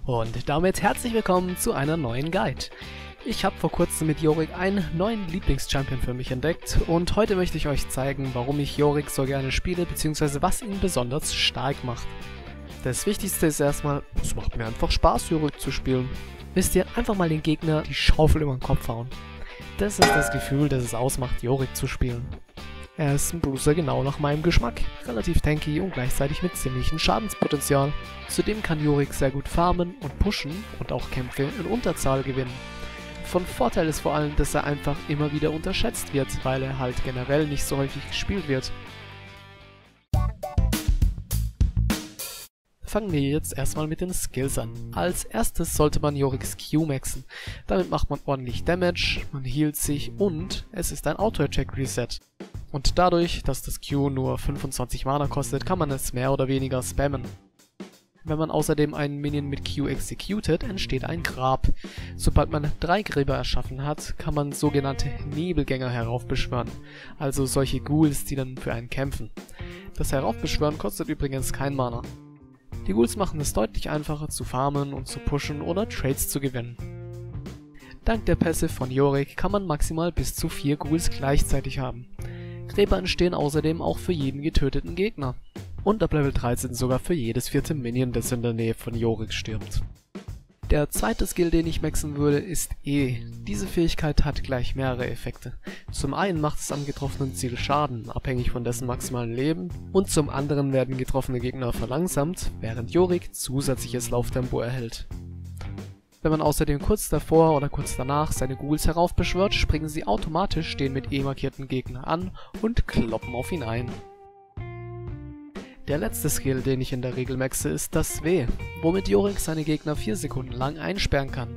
Und damit herzlich willkommen zu einer neuen Guide. Ich habe vor kurzem mit Yorick einen neuen Lieblingschampion für mich entdeckt und heute möchte ich euch zeigen, warum ich Yorick so gerne spiele bzw. was ihn besonders stark macht. Das Wichtigste ist erstmal, es macht mir einfach Spaß, Yorick zu spielen. Wisst ihr, einfach mal den Gegner die Schaufel über den Kopf hauen. Das ist das Gefühl, das es ausmacht, Yorick zu spielen. Er ist ein Bruiser genau nach meinem Geschmack, relativ tanky und gleichzeitig mit ziemlichem Schadenspotenzial. Zudem kann Yorick sehr gut farmen und pushen und auch Kämpfe in Unterzahl gewinnen. Von Vorteil ist vor allem, dass er einfach immer wieder unterschätzt wird, weil er halt generell nicht so häufig gespielt wird. Fangen wir jetzt erstmal mit den Skills an. Als erstes sollte man Yoricks Q maxen. Damit macht man ordentlich Damage, man healt sich und es ist ein Auto-Attack-Reset. Und dadurch, dass das Q nur 25 Mana kostet, kann man es mehr oder weniger spammen. Wenn man außerdem einen Minion mit Q executet, entsteht ein Grab. Sobald man 3 Gräber erschaffen hat, kann man sogenannte Nebelgänger heraufbeschwören, also solche Ghouls, die dann für einen kämpfen. Das Heraufbeschwören kostet übrigens kein Mana. Die Ghouls machen es deutlich einfacher zu farmen und zu pushen oder Trades zu gewinnen. Dank der Pässe von Yorick kann man maximal bis zu 4 Ghouls gleichzeitig haben. Gräber entstehen außerdem auch für jeden getöteten Gegner. Und ab Level 13 sogar für jedes 4. Minion, das in der Nähe von Yorick stirbt. Der zweite Skill, den ich maxen würde, ist E. Diese Fähigkeit hat gleich mehrere Effekte. Zum einen macht es am getroffenen Ziel Schaden, abhängig von dessen maximalen Leben, und zum anderen werden getroffene Gegner verlangsamt, während Yorick zusätzliches Lauftempo erhält. Wenn man außerdem kurz davor oder kurz danach seine Ghouls heraufbeschwört, springen sie automatisch den mit E markierten Gegner an und kloppen auf ihn ein. Der letzte Skill, den ich in der Regel maxe, ist das W, womit Yorick seine Gegner 4 Sekunden lang einsperren kann.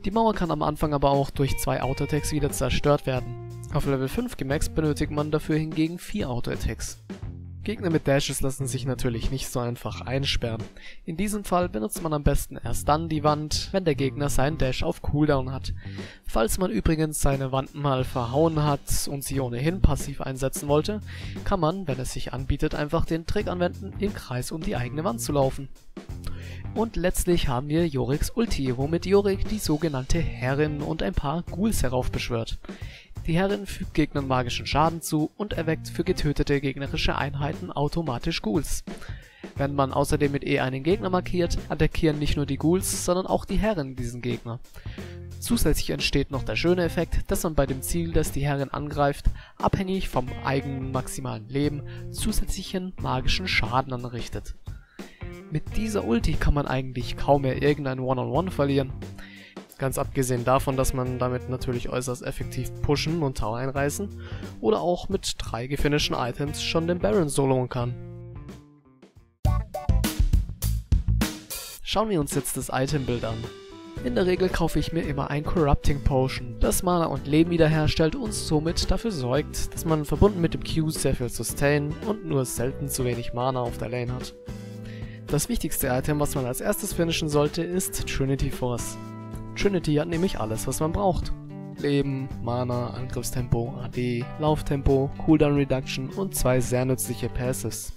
Die Mauer kann am Anfang aber auch durch 2 Auto-Attacks wieder zerstört werden. Auf Level 5 gemaxt benötigt man dafür hingegen 4 Auto-Attacks. Gegner mit Dashes lassen sich natürlich nicht so einfach einsperren. In diesem Fall benutzt man am besten erst dann die Wand, wenn der Gegner seinen Dash auf Cooldown hat. Falls man übrigens seine Wand mal verhauen hat und sie ohnehin passiv einsetzen wollte, kann man, wenn es sich anbietet, einfach den Trick anwenden, im Kreis um die eigene Wand zu laufen. Und letztlich haben wir Yoricks Ulti, womit Yorick die sogenannte Herrin und ein paar Ghouls heraufbeschwört. Die Herrin fügt Gegnern magischen Schaden zu und erweckt für getötete gegnerische Einheiten automatisch Ghouls. Wenn man außerdem mit E einen Gegner markiert, attackieren nicht nur die Ghouls, sondern auch die Herren diesen Gegner. Zusätzlich entsteht noch der schöne Effekt, dass man bei dem Ziel, das die Herrin angreift, abhängig vom eigenen maximalen Leben, zusätzlichen magischen Schaden anrichtet. Mit dieser Ulti kann man eigentlich kaum mehr irgendein One-on-One verlieren. Ganz abgesehen davon, dass man damit natürlich äußerst effektiv pushen und Tower einreißen oder auch mit 3 gefinishten Items schon den Baron soloen kann. Schauen wir uns jetzt das Itembild an. In der Regel kaufe ich mir immer ein Corrupting Potion, das Mana und Leben wiederherstellt und somit dafür sorgt, dass man verbunden mit dem Q sehr viel Sustain und nur selten zu wenig Mana auf der Lane hat. Das wichtigste Item, was man als erstes finishen sollte, ist Trinity Force. Trinity hat nämlich alles, was man braucht. Leben, Mana, Angriffstempo, AD, Lauftempo, Cooldown Reduction und 2 sehr nützliche Passives.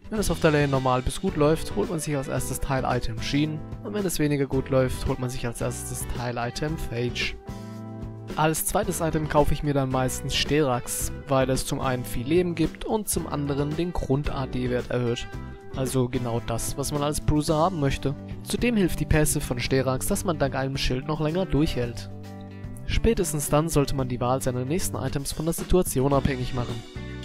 Wenn es auf der Lane normal bis gut läuft, holt man sich als erstes Teil-Item Sheen und wenn es weniger gut läuft, holt man sich als erstes Teil-Item Phage. Als zweites Item kaufe ich mir dann meistens Sterak's, weil es zum einen viel Leben gibt und zum anderen den Grund-AD-Wert erhöht. Also genau das, was man als Bruiser haben möchte. Zudem hilft die Pässe von Sterak's, dass man dank einem Schild noch länger durchhält. Spätestens dann sollte man die Wahl seiner nächsten Items von der Situation abhängig machen.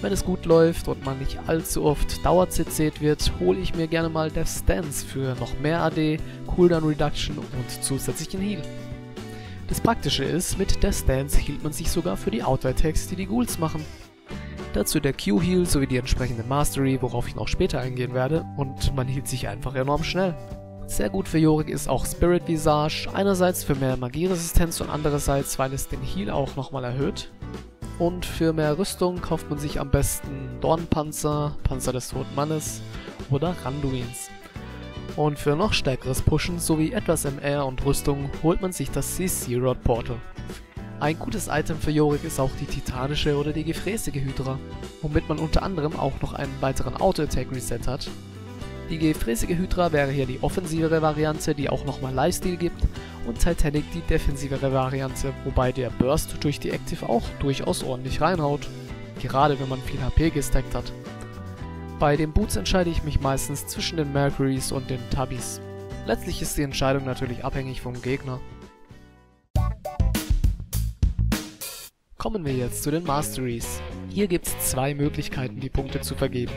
Wenn es gut läuft und man nicht allzu oft Dauer-CC'd wird, hole ich mir gerne mal Death's Dance für noch mehr AD, Cooldown Reduction und zusätzlichen Heal. Das Praktische ist, mit Death's Dance hielt man sich sogar für die Auto-Attacks, die die Ghouls machen. Dazu der Q-Heal sowie die entsprechende Mastery, worauf ich noch später eingehen werde, und man hielt sich einfach enorm schnell. Sehr gut für Yorick ist auch Spirit Visage, einerseits für mehr Magieresistenz und andererseits, weil es den Heal auch nochmal erhöht. Und für mehr Rüstung kauft man sich am besten Dornpanzer, Panzer des Toten Mannes oder Randuins. Und für noch stärkeres Pushen sowie etwas MR und Rüstung holt man sich das CC-Rod Portal. Ein gutes Item für Yorick ist auch die titanische oder die gefräßige Hydra, womit man unter anderem auch noch einen weiteren Auto-Attack-Reset hat. Die gefräßige Hydra wäre hier die offensivere Variante, die auch nochmal Lifesteal gibt, und Titanic die defensivere Variante, wobei der Burst durch die Active auch durchaus ordentlich reinhaut, gerade wenn man viel HP gestackt hat. Bei den Boots entscheide ich mich meistens zwischen den Mercurys und den Tubbies. Letztlich ist die Entscheidung natürlich abhängig vom Gegner. Kommen wir jetzt zu den Masteries. Hier gibt es zwei Möglichkeiten, die Punkte zu vergeben.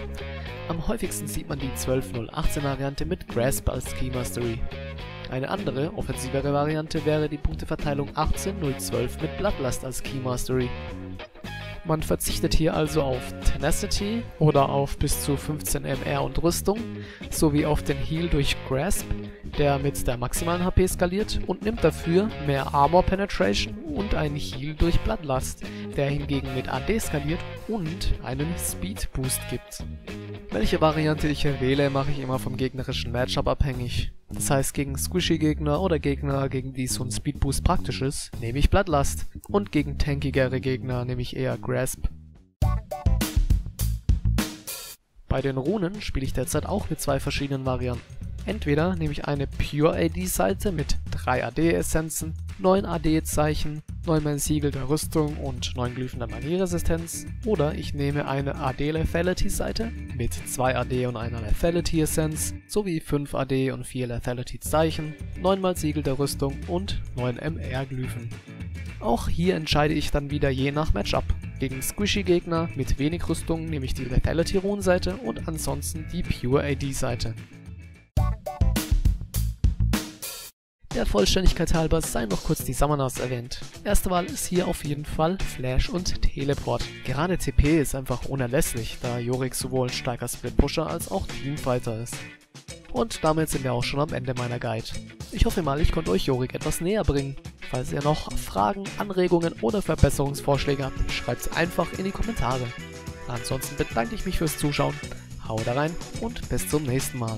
Am häufigsten sieht man die 12-0-18 Variante mit Grasp als Key Mastery. Eine andere, offensivere Variante wäre die Punkteverteilung 18-0-12 mit Bloodlust als Key Mastery. Man verzichtet hier also auf Tenacity oder auf bis zu 15 MR und Rüstung, sowie auf den Heal durch Grasp, der mit der maximalen HP skaliert, und nimmt dafür mehr Armor Penetration und einen Heal durch Bloodlust, der hingegen mit AD skaliert und einen Speed Boost gibt. Welche Variante ich hier wähle, mache ich immer vom gegnerischen Matchup abhängig. Das heißt, gegen squishy Gegner oder Gegner, gegen die so ein Speed Boost praktisch ist, nehme ich Bloodlust, und gegen tankigere Gegner nehme ich eher Grasp. Bei den Runen spiele ich derzeit auch mit zwei verschiedenen Varianten. Entweder nehme ich eine Pure AD-Seite mit 3 AD-Essenzen, 9 AD-Zeichen, 9 mal Siegel der Rüstung und 9 Glyphen der Magieresistence, oder ich nehme eine AD-Lethality-Seite mit 2 AD und einer Lethality-Essenz, sowie 5 AD und 4 Lethality-Zeichen, 9 mal Siegel der Rüstung und 9 MR-Glyphen. Auch hier entscheide ich dann wieder je nach Matchup. Gegen squishy Gegner mit wenig Rüstung nehme ich die Lethality-Rune-Seite und ansonsten die Pure AD-Seite. Der Vollständigkeit halber sei noch kurz die Summoners erwähnt. Erste Wahl ist hier auf jeden Fall Flash und Teleport. Gerade TP ist einfach unerlässlich, da Yorick sowohl ein starker Split-Pusher als auch Teamfighter ist. Und damit sind wir auch schon am Ende meiner Guide. Ich hoffe mal, ich konnte euch Yorick etwas näher bringen. Falls ihr noch Fragen, Anregungen oder Verbesserungsvorschläge habt, schreibt es einfach in die Kommentare. Ansonsten bedanke ich mich fürs Zuschauen, haut rein und bis zum nächsten Mal.